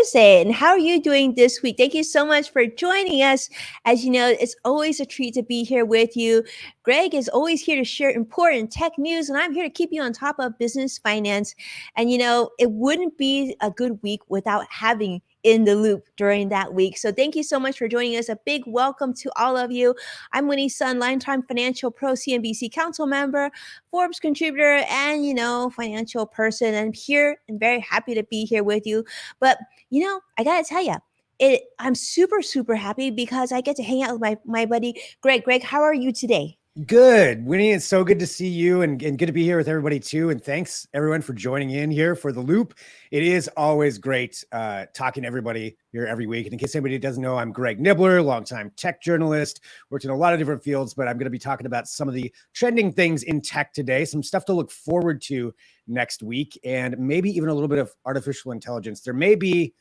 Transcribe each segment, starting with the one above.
Thursday, and how are you doing this week? Thank you so much for joining us. As you know, it's always a treat to be here with you. Greg is always here to share important tech news, and I'm here to keep you on top of business, finance. And it wouldn't be a good week without having in the loop during that week. So thank you so much for joining us. A big welcome to all of you. I'm Winnie Sun, longtime financial pro, CNBC council member, Forbes contributor, and financial person. I'm here and very happy to be here with you. But I gotta tell you, I'm super, super happy because I get to hang out with my buddy Greg. Greg, how are you today? Good. Winnie, it's so good to see you and good to be here with everybody too. And thanks everyone for joining in here for The Loop. It is always great talking to everybody here every week. And in case anybody doesn't know, I'm Greg Nibler, longtime tech journalist, worked in a lot of different fields, but I'm going to be talking about some of the trending things in tech today, some stuff to look forward to next week, and maybe even a little bit of artificial intelligence. There may be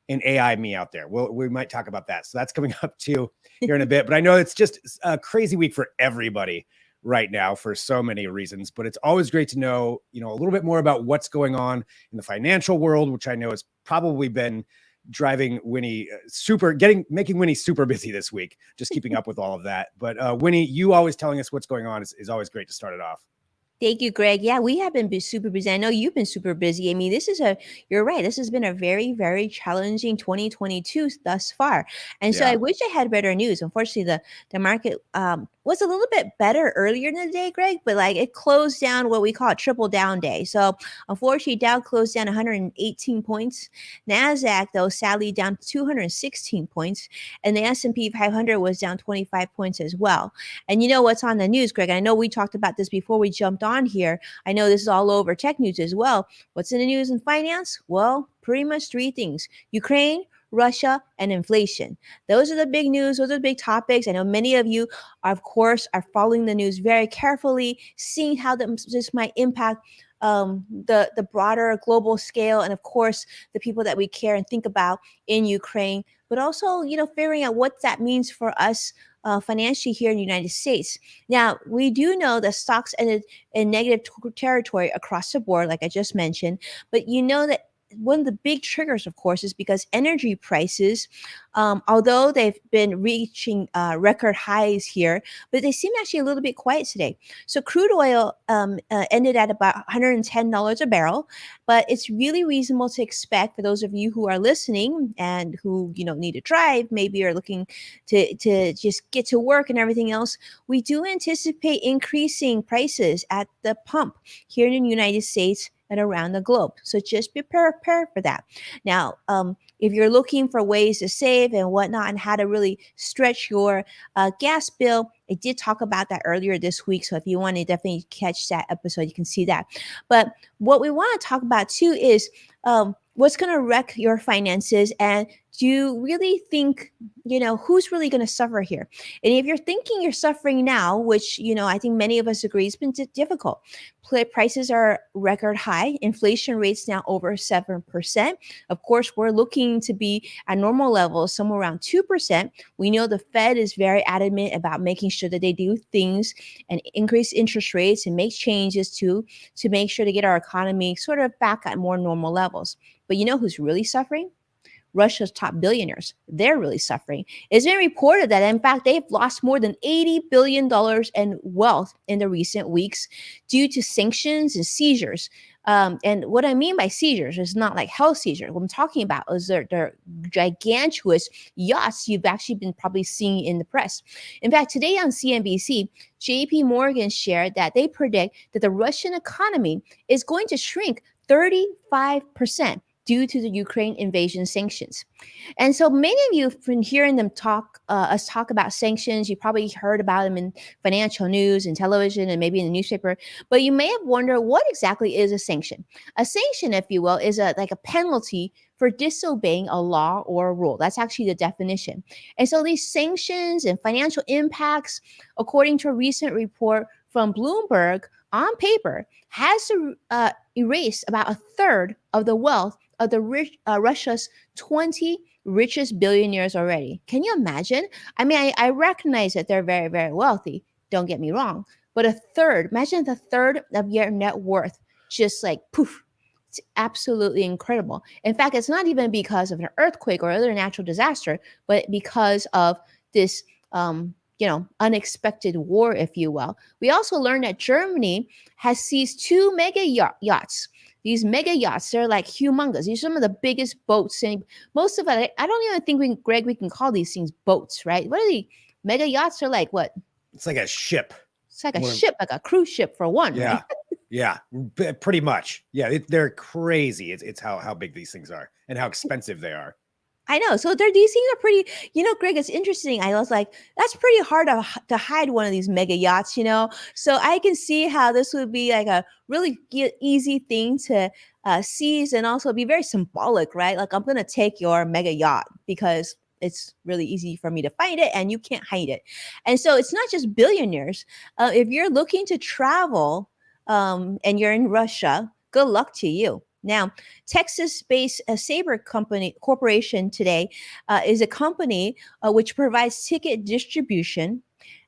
an AI me out there. We might talk about that. So that's coming up too here in a bit. But I know it's just a crazy week for everybody right now for so many reasons. But it's always great to know, a little bit more about what's going on in the financial world, which I know has probably been driving Winnie making Winnie super busy this week, just keeping up with all of that. But Winnie, you always telling us what's going on is always great to start it off. Thank you, Greg. Yeah, we have been super busy. I know you've been super busy. I mean, you're right. This has been a very, very challenging 2022 thus far. And so I wish I had better news. Unfortunately, the market was a little bit better earlier in the day, Greg, but it closed down what we call a triple down day. So unfortunately, Dow closed down 118 points. NASDAQ, though, sadly down 216 points. And the S&P 500 was down 25 points as well. And you know what's on the news, Greg? I know we talked about this before we jumped on here. I know this is all over tech news as well. What's in the news in finance? Well, pretty much three things: Ukraine, Russia, and inflation. Those are the big news. Those are the big topics. I know many of you, of course, are following the news very carefully, seeing how this might impact the broader global scale, and of course, the people that we care and think about in Ukraine, but also, figuring out what that means for us financially here in the United States. Now, we do know that stocks ended in negative territory across the board, like I just mentioned, but that one of the big triggers, of course, is because energy prices, although they've been reaching record highs here, but they seem actually a little bit quiet today. So crude oil ended at about $110 a barrel, but it's really reasonable to expect, for those of you who are listening and who need to drive, maybe are looking to just get to work and everything else, we do anticipate increasing prices at the pump here in the United States and around the globe. So just be prepared for that. Now, if you're looking for ways to save and whatnot and how to really stretch your gas bill, I did talk about that earlier this week. So if you want to definitely catch that episode, you can see that. But what we want to talk about too is what's going to wreck your finances, and do you really think, who's really going to suffer here? And if you're thinking you're suffering now, which, I think many of us agree, it's been difficult. Prices are record high. Inflation rates now over 7%. Of course, we're looking to be at normal levels, somewhere around 2%. We know the Fed is very adamant about making sure that they do things and increase interest rates and make changes to make sure to get our economy sort of back at more normal levels. But you know who's really suffering? Russia's top billionaires. They're really suffering. It's been reported that, in fact, they've lost more than $80 billion in wealth in the recent weeks due to sanctions and seizures. And what I mean by seizures is not like health seizures. What I'm talking about is their gigantuous yachts you've actually been probably seeing in the press. In fact, today on CNBC, JP Morgan shared that they predict that the Russian economy is going to shrink 35% due to the Ukraine invasion sanctions. And so many of you have been hearing them talk about sanctions. You probably heard about them in financial news and television and maybe in the newspaper. But you may have wondered, what exactly is a sanction? A sanction, if you will, is like a penalty for disobeying a law or a rule. That's actually the definition. And so these sanctions and financial impacts, according to a recent report from Bloomberg, on paper, has to erase about a third of the wealth of the Russia's 20 richest billionaires already. Can you imagine? I mean, I recognize that they're very, very wealthy. Don't get me wrong. But imagine the third of your net worth just like poof, It's absolutely incredible. In fact, it's not even because of an earthquake or other natural disaster, but because of this, unexpected war, if you will. We also learned that Germany has seized two mega yachts. These mega yachts, they're like humongous. These are some of the biggest boats. And most of it, I don't even think Greg, we can call these things boats, right? What are the mega yachts? Are like what? It's like a ship. It's like a ship, like a cruise ship for one, right? Yeah. Yeah, pretty much. Yeah, they're crazy. It's how big these things are and how expensive they are. I know. So these things are pretty, Greg, it's interesting. I was like, that's pretty hard to hide one of these mega yachts, So I can see how this would be like a really easy thing to seize and also be very symbolic, right? Like, I'm going to take your mega yacht because it's really easy for me to find it and you can't hide it. And so it's not just billionaires. If you're looking to travel and you're in Russia, good luck to you. Now, Texas-based Sabre Company Corporation today is a company which provides ticket distribution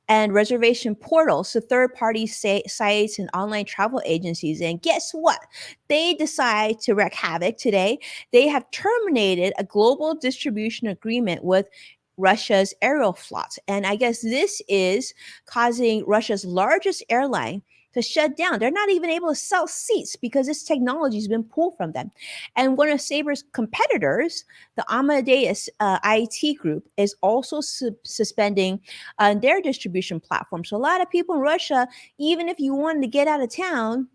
and reservation portals to third-party sites and online travel agencies. And guess what? They decide to wreak havoc today. They have terminated a global distribution agreement with Russia's Aeroflot. And I guess this is causing Russia's largest airline to shut down. They're not even able to sell seats because this technology has been pulled from them. And one of Sabre's competitors, the Amadeus IT group, is also suspending their distribution platform. So a lot of people in Russia, even if you wanted to get out of town,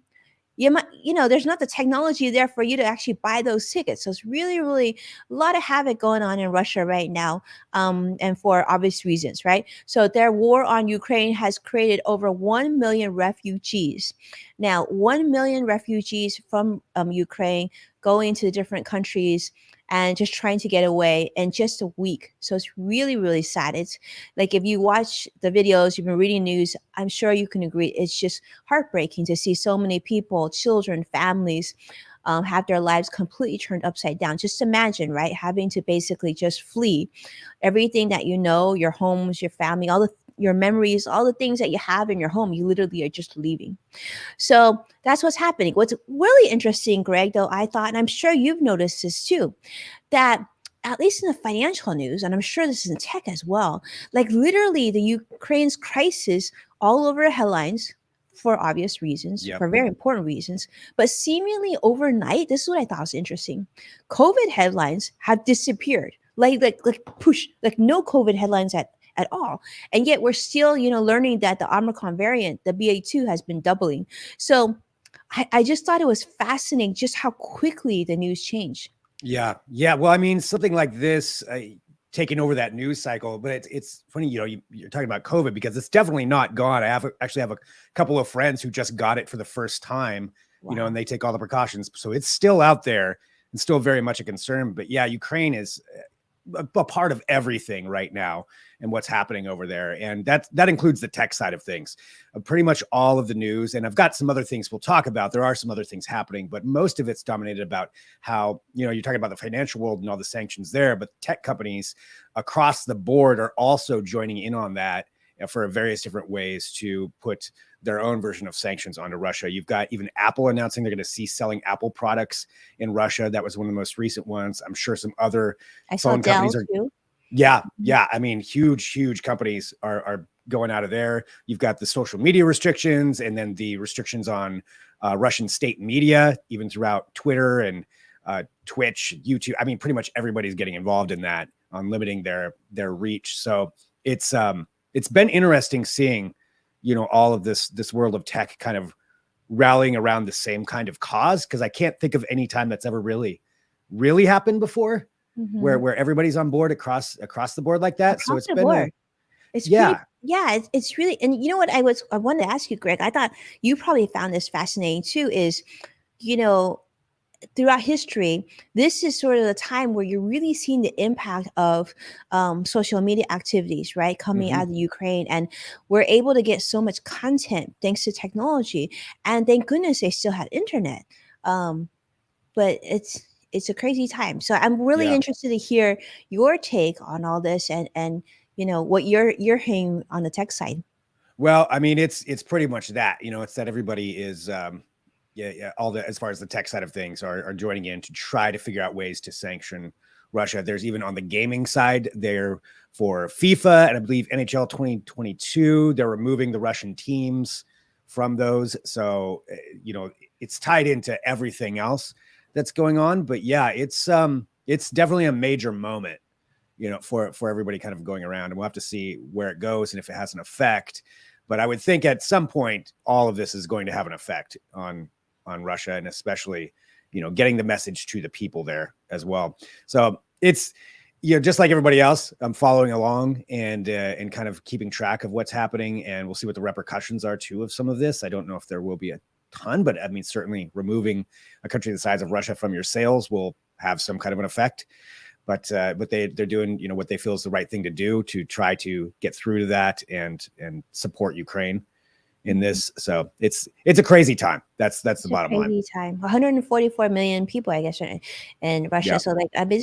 you might, there's not the technology there for you to actually buy those tickets. So it's really, really a lot of havoc going on in Russia right now, and for obvious reasons, right? So their war on Ukraine has created over 1 million refugees. Now, 1 million refugees from Ukraine going to different countries and just trying to get away in just a week. So it's really, really sad. It's like, if you watch the videos, you've been reading news, I'm sure you can agree. It's just heartbreaking to see so many people, children, families, have their lives completely turned upside down. Just imagine, right? Having to basically just flee everything that your homes, your family, your memories, all the things that you have in your home, you literally are just leaving. So that's what's happening. What's really interesting, Greg, though, I thought, and I'm sure you've noticed this too, that at least in the financial news, and I'm sure this is in tech as well, like literally the Ukraine's crisis all over headlines for obvious reasons, Yep. for very important reasons, but seemingly overnight, this is what I thought was interesting. COVID headlines have disappeared. Like push, like no COVID headlines at all. And yet we're still, learning that the Omicron variant, the BA2, has been doubling. So I just thought it was fascinating just how quickly the news changed. Yeah. Yeah. Well, I mean, something like this taking over that news cycle, but it's funny, you're talking about COVID because it's definitely not gone. I actually have a couple of friends who just got it for the first time, Wow. and they take all the precautions. So it's still out there and still very much a concern. But yeah, Ukraine is a part of everything right now and what's happening over there. And that includes the tech side of things, pretty much all of the news. And I've got some other things we'll talk about. There are some other things happening, but most of it's dominated about how, you're talking about the financial world and all the sanctions there, but tech companies across the board are also joining in on that for various different ways to put their own version of sanctions onto Russia. You've got even Apple announcing they're going to cease selling Apple products in Russia. That was one of the most recent ones. I'm sure some other phone companies are. Too. Yeah. Yeah. I mean, huge companies are going out of there. You've got the social media restrictions and then the restrictions on Russian state media, even throughout Twitter and Twitch, YouTube. I mean, pretty much everybody's getting involved in that on limiting their reach. So it's been interesting seeing, all of this world of tech kind of rallying around the same kind of cause. Cause I can't think of any time that's ever really happened before where everybody's on board across the board like that. So it's been, it's yeah. pretty, yeah, it's really, and you know what I wanted to ask you, Greg, I thought you probably found this fascinating too, is, throughout history, this is sort of the time where you're really seeing the impact of social media activities, right? Coming out of the Ukraine. And we're able to get so much content thanks to technology. And thank goodness they still had internet. But it's a crazy time. So I'm really interested to hear your take on all this and what you're hearing on the tech side. Well, I mean, it's pretty much that, it's that everybody is yeah, all the, as far as the tech side of things, are joining in to try to figure out ways to sanction Russia. There's even on the gaming side there for FIFA and I believe NHL 2022, they're removing the Russian teams from those. So, it's tied into everything else that's going on. But yeah, it's definitely a major moment, for everybody kind of going around, and we'll have to see where it goes and if it has an effect. But I would think at some point, all of this is going to have an effect on Russia, and especially, getting the message to the people there as well. So it's, just like everybody else, I'm following along and kind of keeping track of what's happening, and we'll see what the repercussions are too of some of this. I don't know if there will be a ton, but I mean, certainly removing a country the size of Russia from your sales will have some kind of an effect. But they're doing, what they feel is the right thing to do to try to get through to that and support Ukraine in this. So it's a crazy time. That's the bottom line. Crazy time. 144 million people, I guess, in Russia. Yeah. So like, I mean,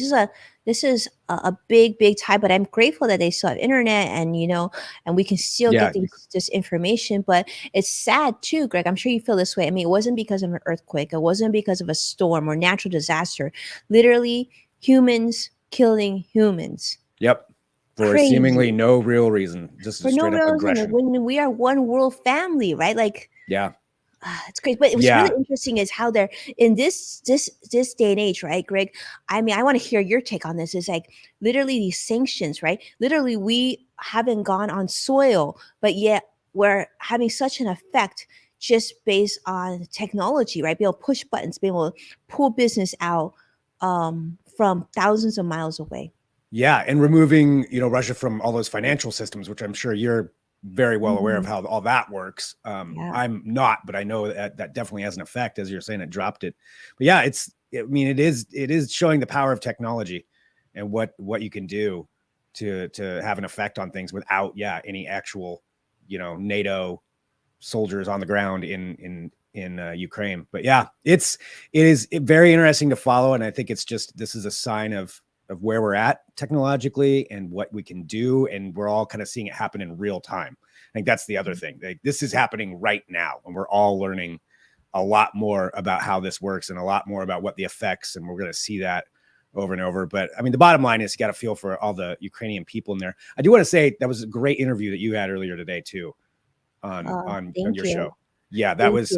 this is a big, big time. But I'm grateful that they still have internet, and and we can still get this information. But it's sad too, Greg. I'm sure you feel this way. I mean, it wasn't because of an earthquake. It wasn't because of a storm or natural disaster. Literally, humans killing humans. Yep. For Crazy. Seemingly no real reason, just for straight no up reason. aggression. When we are one world family, right? Like, yeah, it's great. But what's really interesting is how they're in this day and age, right, Greg? I mean, I want to hear your take on this. Is like literally these sanctions, right? Literally, we haven't gone on soil, but yet we're having such an effect just based on technology, right? Be able to push buttons, be able to pull business out from thousands of miles away. Yeah, and removing, Russia from all those financial systems, which I'm sure you're very well aware of how all that works. I'm not, but I know that definitely has an effect. As you're saying, it dropped it. But yeah, it is showing the power of technology and what you can do to have an effect on things without, any actual, NATO soldiers on the ground in Ukraine. But yeah, it is very interesting to follow. And I think this is a sign of where we're at technologically and what we can do. And we're all kind of seeing it happen in real time. I think that's the other thing. This is happening right now, and we're all learning a lot more about how this works and a lot more about what the effects, and we're going to see that over and over. But I mean, the bottom line is you got to feel for all the Ukrainian people in there. I do want to say that was a great interview that you had earlier today too on your show. Yeah, that was,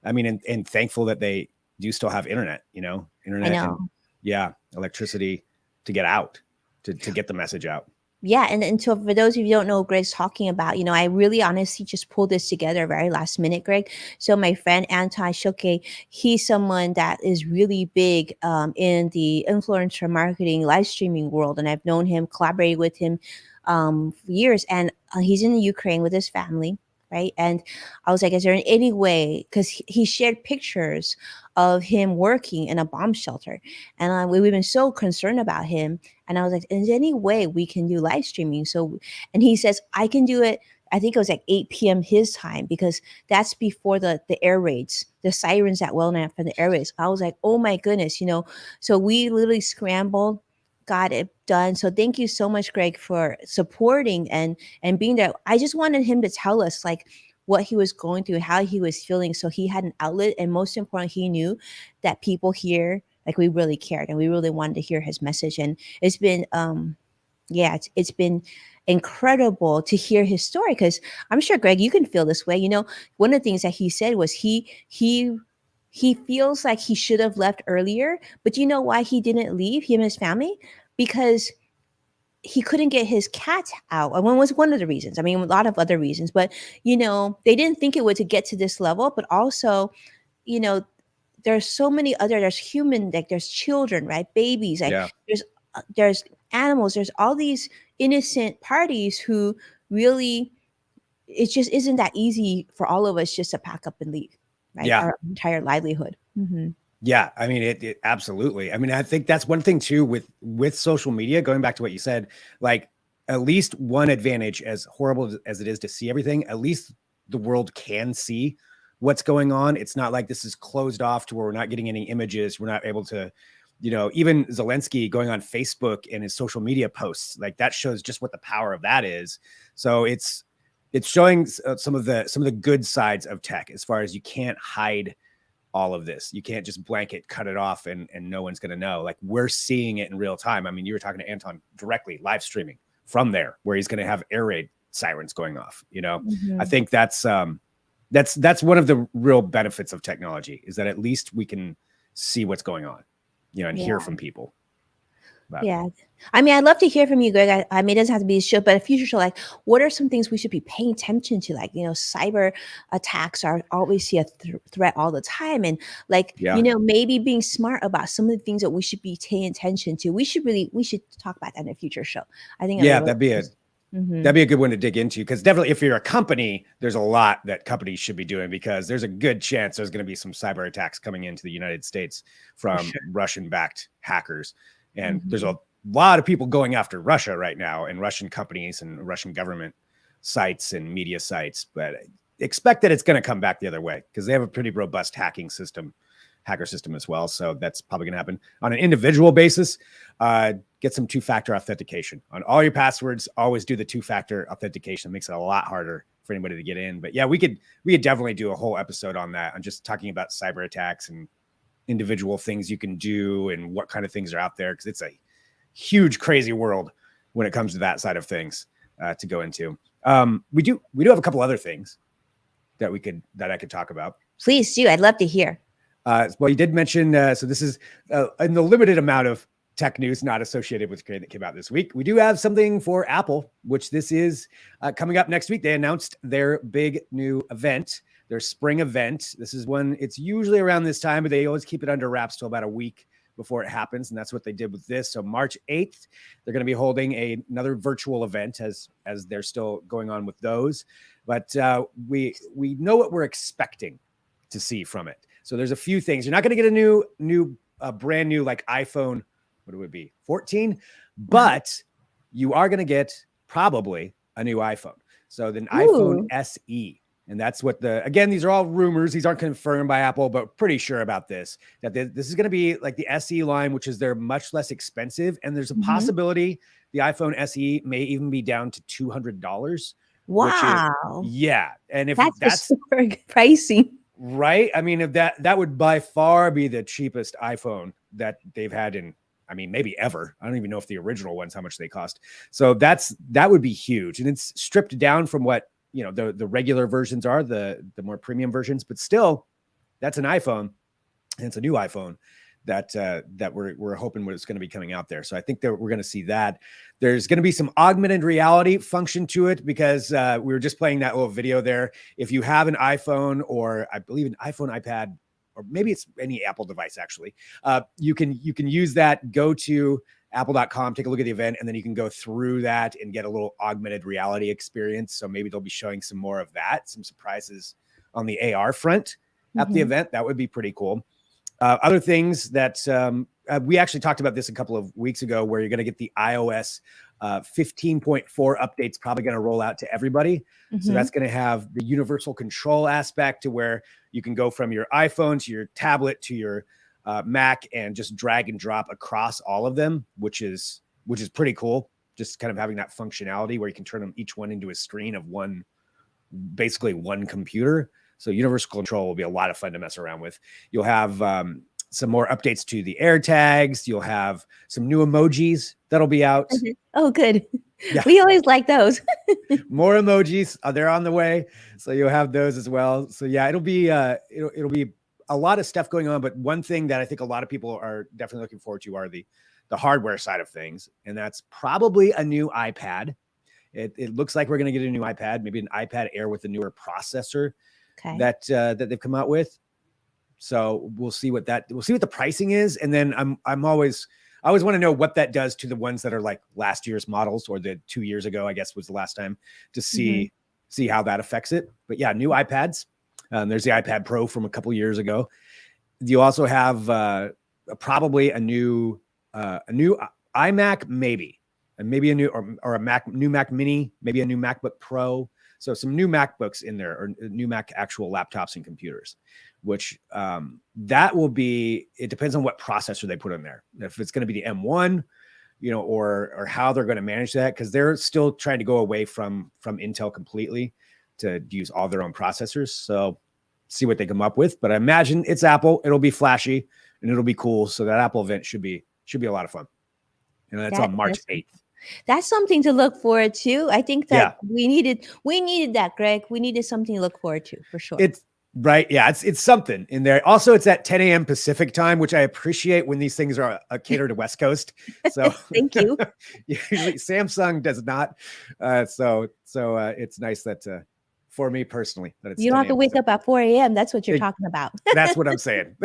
I mean, and thankful that they do still have internet, internet and electricity to get out, to get the message out. Yeah, and so for those of you who don't know what Greg's talking about, I really honestly just pulled this together very last minute, Greg. So my friend Anton Shoke, he's someone that is really big in the influencer marketing, live streaming world, and I've known him, collaborated with him for years, and he's in the Ukraine with his family. Right. And I was like, is there any way, because he shared pictures of him working in a bomb shelter. And we've been so concerned about him. And I was like, is there any way we can do live streaming? So, and he says, I can do it. I think it was like 8 p.m. his time, because that's before the air raids, the sirens that went off for the air raids. I was like, oh my goodness, so we literally scrambled, got it done. So thank you so much, Greg, for supporting and being there. I just wanted him to tell us like what he was going through, how he was feeling, so he had an outlet, and most important, he knew that people here, like, we really cared and we really wanted to hear his message. And it's been it's been incredible to hear his story, because I'm sure, Greg, you can feel this way. One of the things that he said was he feels like he should have left earlier, but you know why he didn't leave, him and his family? Because he couldn't get his cat out. And one was one of the reasons. I mean, a lot of other reasons, but they didn't think it would to get to this level. But also, there's so many other, there's human, like there's children, right? Babies, like there's animals, there's all these innocent parties who really, it just isn't that easy for all of us just to pack up and leave, right? Our entire livelihood. Mm-hmm. Yeah, I mean, it absolutely. I mean, I think that's one thing too with social media, going back to what you said, like, at least one advantage, as horrible as it is to see everything, at least the world can see what's going on. It's not like this is closed off to where we're not getting any images. We're not able to, even Zelensky going on Facebook and his social media posts, like, that shows just what the power of that is. So it's showing some of the good sides of tech, as far as you can't hide all of this. You can't just blanket cut it off and no one's going to know. Like, we're seeing it in real time. I mean, you were talking to Anton directly live streaming from there, where he's going to have air raid sirens going off. I think that's one of the real benefits of technology, is that at least we can see what's going on, and hear from people. But. Yeah. I mean, I'd love to hear from you, Greg. I mean, it doesn't have to be a show, but a future show, like, what are some things we should be paying attention to? Like, cyber attacks are obviously a threat all the time. And like, maybe being smart about some of the things that we should be paying attention to. We should talk about that in a future show. I think. Yeah, that'd be a good one to dig into, because definitely if you're a company, there's a lot that companies should be doing, because there's a good chance there's going to be some cyber attacks coming into the United States from Russian-backed hackers. And there's a lot of people going after Russia right now, and Russian companies and Russian government sites and media sites. But expect that it's going to come back the other way, because they have a pretty robust hacker system as well. So that's probably going to happen. On an individual basis, get some two-factor authentication on all your passwords. Always do the two-factor authentication. It makes it a lot harder for anybody to get in. But yeah, we could definitely do a whole episode on that, on just talking about cyber attacks and individual things you can do and what kind of things are out there, because it's a huge, crazy world when it comes to that side of things to go into. We do have a couple other things that I could talk about. Please do. I'd love to hear. Well, you did mention, so this is in the limited amount of tech news not associated with Crane that came out this week. We do have something for Apple, which this is coming up next week. They announced their big new event, their spring event. This is one, it's usually around this time, but they always keep it under wraps till about a week before it happens. And that's what they did with this. So March 8th, they're going to be holding another virtual event, as they're still going on with those. But we know what we're expecting to see from it. So there's a few things. You're not going to get a brand new like iPhone, what would it be, 14? But you are going to get probably a new iPhone. So the iPhone SE. And that's what again, these are all rumors. These aren't confirmed by Apple, but pretty sure about this, that this is going to be like the SE line, which is they're much less expensive. And there's a possibility the iPhone SE may even be down to $200. Wow. Yeah. And if that's super pricey. Right. I mean, if that would by far be the cheapest iPhone that they've had in, I mean, maybe ever. I don't even know if the original ones, how much they cost. So that would be huge. And it's stripped down from what, the regular versions are, the more premium versions, but still that's an iPhone, and it's a new iPhone that we're hoping what's going to be coming out there. So I think that we're going to see that. There's going to be some augmented reality function to it, because we were just playing that little video there. If you have an iPhone, or I believe an iPhone, iPad, or maybe it's any Apple device, actually, you can use that. Go to apple.com, take a look at the event, and then you can go through that and get a little augmented reality experience. So maybe they'll be showing some more of that, some surprises on the AR front at the event. That would be pretty cool. Other things that we actually talked about this a couple of weeks ago, where you're going to get the iOS 15.4 updates probably going to roll out to everybody. So that's going to have the universal control aspect, to where you can go from your iPhone to your tablet to your Mac and just drag and drop across all of them, which is pretty cool. Just kind of having that functionality where you can turn them each one into a screen of basically one computer. So universal control will be a lot of fun to mess around with. You'll have some more updates to the AirTags. You'll have some new emojis that'll be out. Oh, good. Yeah. We always like those. More emojis. They're on the way. So you'll have those as well. So yeah, it'll be a lot of stuff going on. But one thing that I think a lot of people are definitely looking forward to are the hardware side of things. And that's probably a new iPad. It looks like we're going to get a new iPad, maybe an iPad Air with a newer processor that they've come out with. So we'll see what the pricing is. And then I always want to know what that does to the ones that are like last year's models, or the 2 years ago, I guess was the last time, to see how that affects it. But yeah, new iPads. There's the iPad Pro from a couple years ago. You also have probably a new iMac, maybe a new or a new Mac Mini, maybe a new MacBook Pro. So some new MacBooks in there, or new Mac actual laptops and computers, which that will be, it depends on what processor they put in there. If it's going to be the M1, or how they're going to manage that, because they're still trying to go away from Intel completely to use all their own processors. So see what they come up with. But I imagine it's Apple. It'll be flashy and it'll be cool. So that Apple event should be a lot of fun. And that's on March 8th. That's something to look forward to. I think that Yeah. we needed that, Greg. We needed something to look forward to for sure. It's right. Yeah, it's something in there. Also, it's at 10 a.m. Pacific time, which I appreciate when these things are catered to West Coast. So thank you. Usually Samsung does not. So it's nice that for me personally, that it's you don't have to wake Pacific. up at 4 a.m. That's what you're talking about. That's what I'm saying.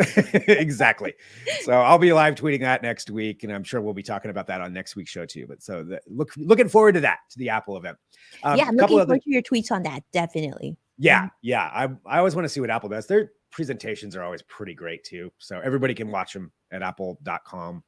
Exactly. So I'll be live tweeting that next week, and I'm sure we'll be talking about that on next week's show too. But so looking forward to that, to the Apple event. Yeah, I'm looking forward to your tweets on that. Definitely. Yeah. I always want to see what Apple does. Their presentations are always pretty great too. So everybody can watch them at apple.com.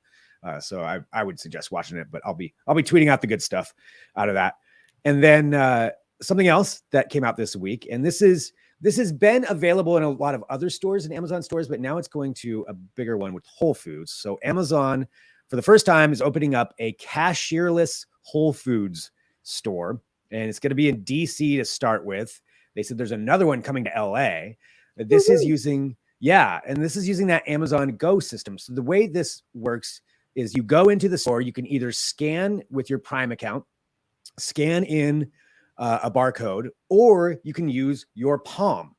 So I would suggest watching it, but I'll be tweeting out the good stuff out of that. And then something else that came out this week, and this has been available in a lot of other stores and Amazon stores, but now it's going to a bigger one with Whole Foods. So Amazon, for the first time, is opening up a cashierless Whole Foods store, and it's going to be in DC to start with. They said there's another one coming to LA. This is using that Amazon Go system. So the way this works is you go into the store, you can either scan with your Prime account, scan in a barcode, or you can use your palm.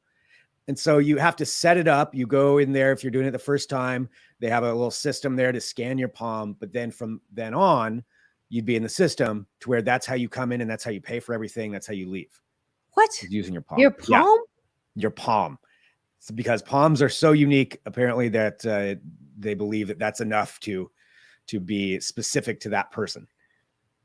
And so you have to set it up. You go in there. If you're doing it the first time, they have a little system there to scan your palm. But then from then on, you'd be in the system to where that's how you come in and that's how you pay for everything. That's how you leave. What? Using your palm. Your palm? Yeah, your palm. It's because palms are so unique, apparently, that they believe that that's enough to be specific to that person.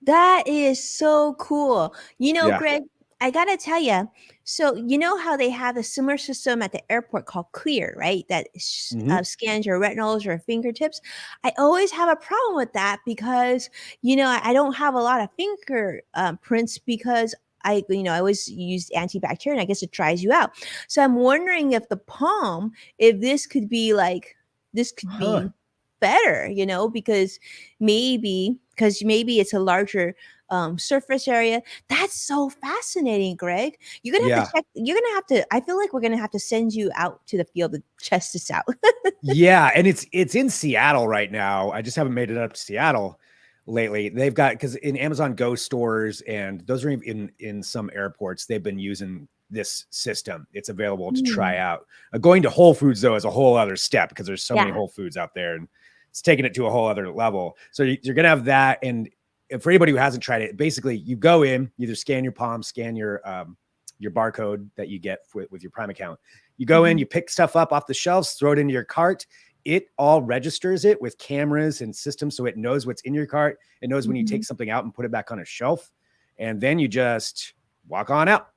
That is so cool. Yeah. Greg, I got to tell you, so you know how they have a similar system at the airport called Clear, right? That scans your retinas or fingertips. I always have a problem with that because, I don't have a lot of finger prints because I always use antibacterial, and I guess it dries you out. So I'm wondering if the palm, if this could be be better, because maybe it's a larger surface area. That's so fascinating, Greg. You're gonna have to check. You're gonna have to. I feel like we're gonna have to send you out to the field to test this out. Yeah, and it's in Seattle right now. I just haven't made it up to Seattle lately. They've got, because in Amazon Go stores, and those are in some airports, they've been using this system. It's available to try out. Going to Whole Foods though is a whole other step, because there's so many Whole Foods out there, and it's taking it to a whole other level. So you're gonna have that. And for anybody who hasn't tried it, basically you go in, either scan your palm, scan your barcode that you get with your Prime account. You go in, you pick stuff up off the shelves, throw it into your cart. It all registers it with cameras and systems, so it knows what's in your cart. It knows when you take something out and put it back on a shelf, and then you just walk on out.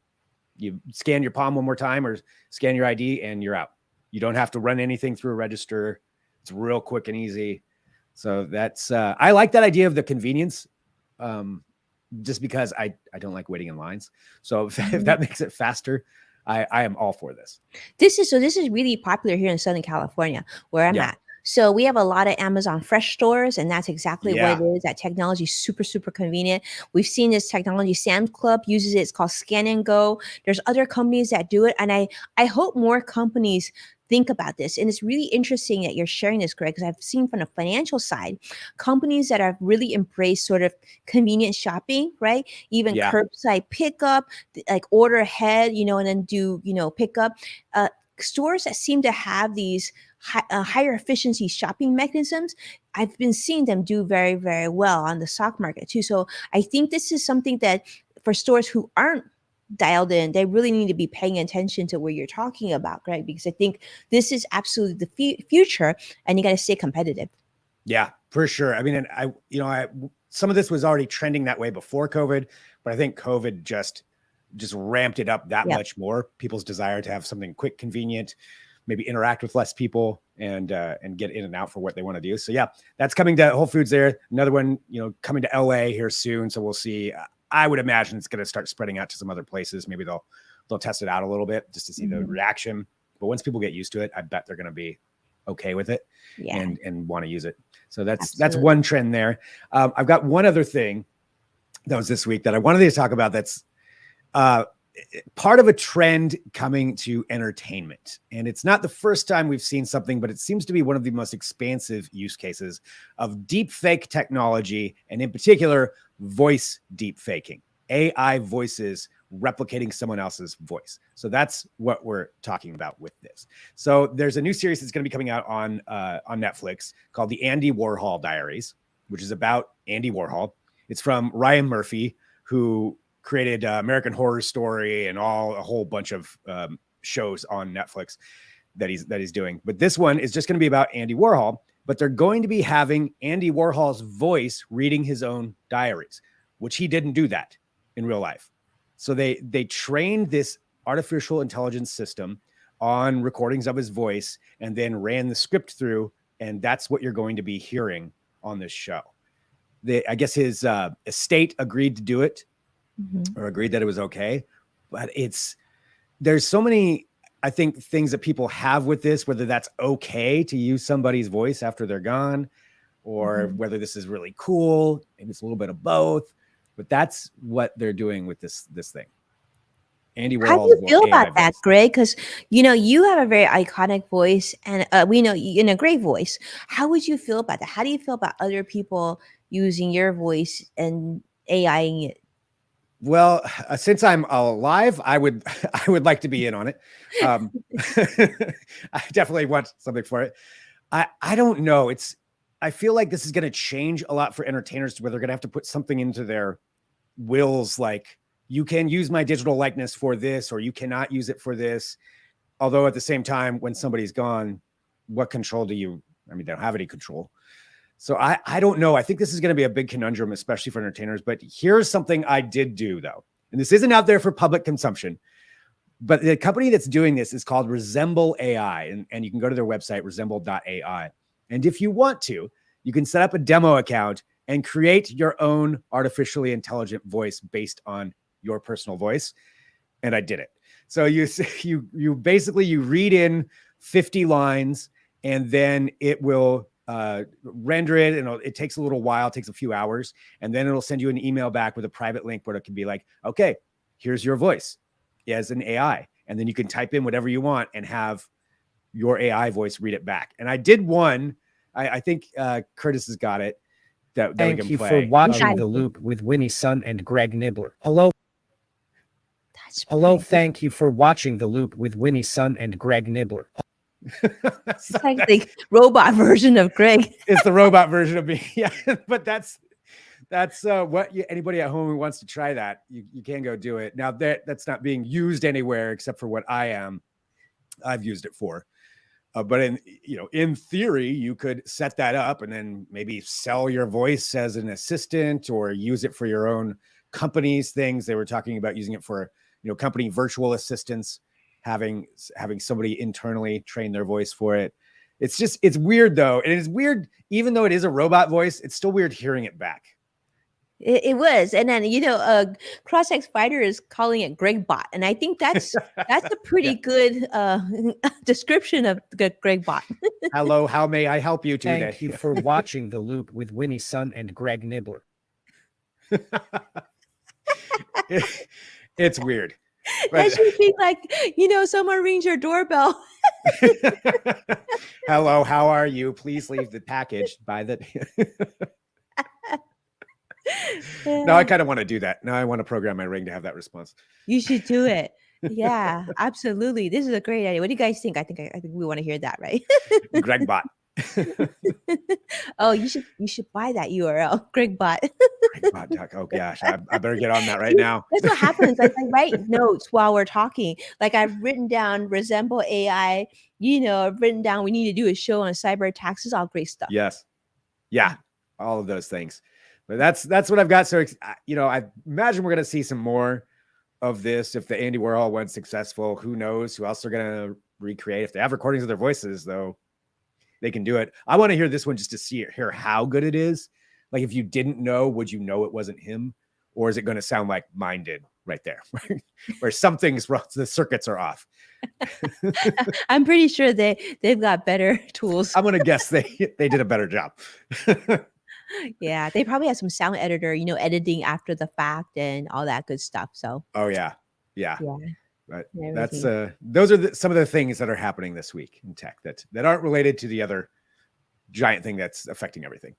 You scan your palm one more time or scan your ID, and you're out. You don't have to run anything through a register. It's real quick and easy. So that's I like that idea of the convenience, just because I don't like waiting in lines. So if that makes it faster, I am all for this. This is really popular here in Southern California, where I'm at. So we have a lot of Amazon Fresh stores, and that's exactly what it is. That technology is super, super convenient. We've seen this technology. Sam's Club uses it. It's called Scan and Go. There's other companies that do it, and I hope more companies think about this. And it's really interesting that you're sharing this, Greg, because I've seen from the financial side, companies that have really embraced sort of convenient shopping, right? Even curbside pickup, like order ahead, and then do, pickup. Stores that seem to have these higher efficiency shopping mechanisms, I've been seeing them do very, very well on the stock market too. So I think this is something that for stores who aren't dialed in, they really need to be paying attention to what you're talking about, Greg, because I think this is absolutely the future, and you got to stay competitive. Yeah, for sure. I mean, and I some of this was already trending that way before COVID, but I think COVID just ramped it up that much more. People's desire to have something quick, convenient, maybe interact with less people, and get in and out for what they want to do. So yeah, that's coming to Whole Foods there. Another one, coming to LA here soon. So we'll see. I would imagine it's going to start spreading out to some other places. Maybe they'll test it out a little bit just to see the reaction. But once people get used to it, I bet they're going to be okay with it and want to use it. So that's one trend there. I've got one other thing that was this week that I wanted to talk about. That's part of a trend coming to entertainment. And it's not the first time we've seen something, but it seems to be one of the most expansive use cases of deep fake technology, and in particular, voice deep faking, AI voices replicating someone else's voice. So that's what we're talking about with this. So there's a new series that's going to be coming out on Netflix called The Andy Warhol Diaries, which is about Andy Warhol. It's from Ryan Murphy, who created American Horror Story and a whole bunch of shows on Netflix that he's doing. But this one is just going to be about Andy Warhol, but they're going to be having Andy Warhol's voice reading his own diaries, which he didn't do that in real life. So they trained this artificial intelligence system on recordings of his voice and then ran the script through, and that's what you're going to be hearing on this show. I guess his estate agreed to do it, or agreed that it was okay, but there's so many, I think, things that people have with this, whether that's okay to use somebody's voice after they're gone, or whether this is really cool. Maybe it's a little bit of both, but that's what they're doing with this thing. Andy Warhol. How do you feel about that, Greg? Because you have a very iconic voice, and we know you in a great voice. How would you feel about that? How do you feel about other people using your voice and AIing it? Well, since I'm alive, I would like to be in on it. I definitely want something for it. I don't know. I feel like this is going to change a lot for entertainers, where they're going to have to put something into their wills, like, you can use my digital likeness for this, or you cannot use it for this. Although at the same time, when somebody's gone, what control do you? I mean, they don't have any control. So I don't know. I think this is going to be a big conundrum, especially for entertainers. But here's something I did do, though. And this isn't out there for public consumption. But the company that's doing this is called Resemble AI. And you can go to their website, resemble.ai. And if you want to, you can set up a demo account and create your own artificially intelligent voice based on your personal voice. And I did it. So you basically read in 50 lines, and then it will render it, and it takes a little while, it takes a few hours, and then it'll send you an email back with a private link where it can be like, okay, here's your voice as an AI. And then you can type in whatever you want and have your AI voice read it back. And I did one. I think Curtis has got it. That Thank we can you play. for watching The Loop with Winnie Sun and Greg Nibler. Hello, thank you for watching The Loop with Winnie Sun and Greg Nibler. It's like the robot version of Greg. It's the robot version of me. Yeah, but that's what anybody at home who wants to try that, you can go do it. Now that's not being used anywhere except for what I've used it for. But in theory, you could set that up and then maybe sell your voice as an assistant, or use it for your own company's things. They were talking about using it for, company virtual assistants, having somebody internally train their voice for it. It's weird though. And it's weird, even though it is a robot voice, it's still weird hearing it back. It was. And then, Cross-X Fighter is calling it GregBot. And I think that's a pretty good description of the GregBot. Hello, how may I help you today? Thank you for watching The Loop with Winnie Sun and Greg Nibler. It's weird. That should be like, someone rings your doorbell. Hello, how are you? Please leave the package by the... Now I kind of want to do that. Now I want to program my Ring to have that response. You should do it. Yeah, absolutely. This is a great idea. What do you guys think? I think we want to hear that, right? GregBot. Oh, you should buy that URL, GregBot. GregBot. Oh gosh, I better get on that right now. That's what happens. I write notes while we're talking. Like, I've written down Resemble AI. I've written down we need to do a show on cyber attacks. It's all great stuff. Yes. Yeah. All of those things. But that's what I've got. So, I imagine we're going to see some more of this. If the Andy Warhol one's successful, who knows who else they're going to recreate. If they have recordings of their voices, though, they can do it. I want to hear this one just to hear how good it is. Like, if you didn't know, would you know it wasn't him? Or is it going to sound like mine did right there? Where some things, the circuits are off. I'm pretty sure they've got better tools. I'm going to guess they did a better job. Yeah, they probably have some sound editor, editing after the fact and all that good stuff. So. Oh yeah. Yeah. Yeah. But and that's everything. those are some of the things that are happening this week in tech that aren't related to the other giant thing that's affecting everything.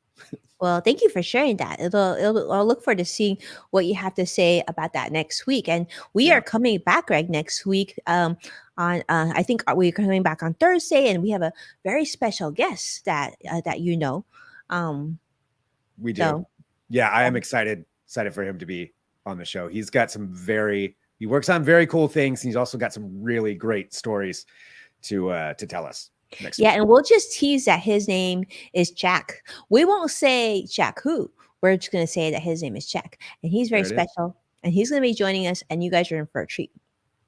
Well, thank you for sharing that. I'll look forward to seeing what you have to say about that next week. And we are Yeah. coming back, Greg, next week. On I think we're coming back on Thursday, and we have a very special guest that you know. Um, We do. so Yeah, I am excited for him to be on the show. He's got he works on very cool things. And he's also got some really great stories to tell us next yeah, week. and we'll just tease that his name is Jack. We won't say Jack who. We're just going to say that his name is Jack, and he's very There it is. special. And he's going to be joining us, and you guys are in for a treat.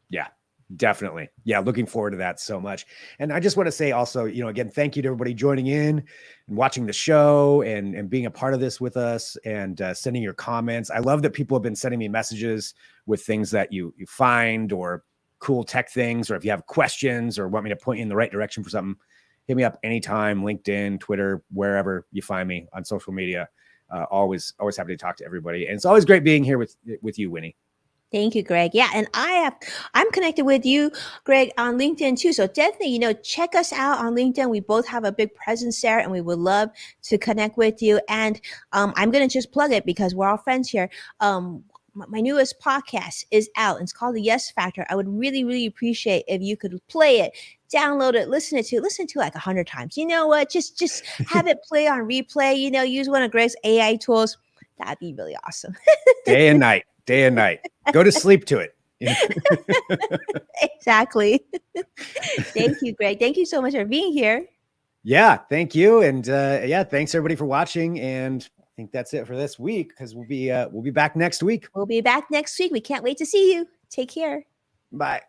Yeah, definitely. Yeah, looking forward to that so much. And I just want to say also, again, thank you to everybody joining in and watching the show and being a part of this with us and sending your comments. I love that people have been sending me messages with things that you find or cool tech things, or if you have questions or want me to point you in the right direction for something, hit me up anytime, LinkedIn, Twitter, wherever you find me on social media. Always happy to talk to everybody. And it's always great being here with you, Winnie. Thank you, Greg. Yeah, and I'm connected with you, Greg, on LinkedIn too. So definitely, check us out on LinkedIn. We both have a big presence there, and we would love to connect with you. And I'm gonna just plug it because we're all friends here. My newest podcast is out. It's called The Yes Factor. I would really, really appreciate if you could play it, download it, listen to like 100 times. You know what? Just have it play on replay. Use one of Greg's AI tools. That'd be really awesome. Day and night. Go to sleep to it. Exactly. Thank you, Greg. Thank you so much for being here. Yeah, thank you. And thanks everybody for watching. And I think that's it for this week because we'll be back next week. We'll be back next week. We can't wait to see you. Take care. Bye.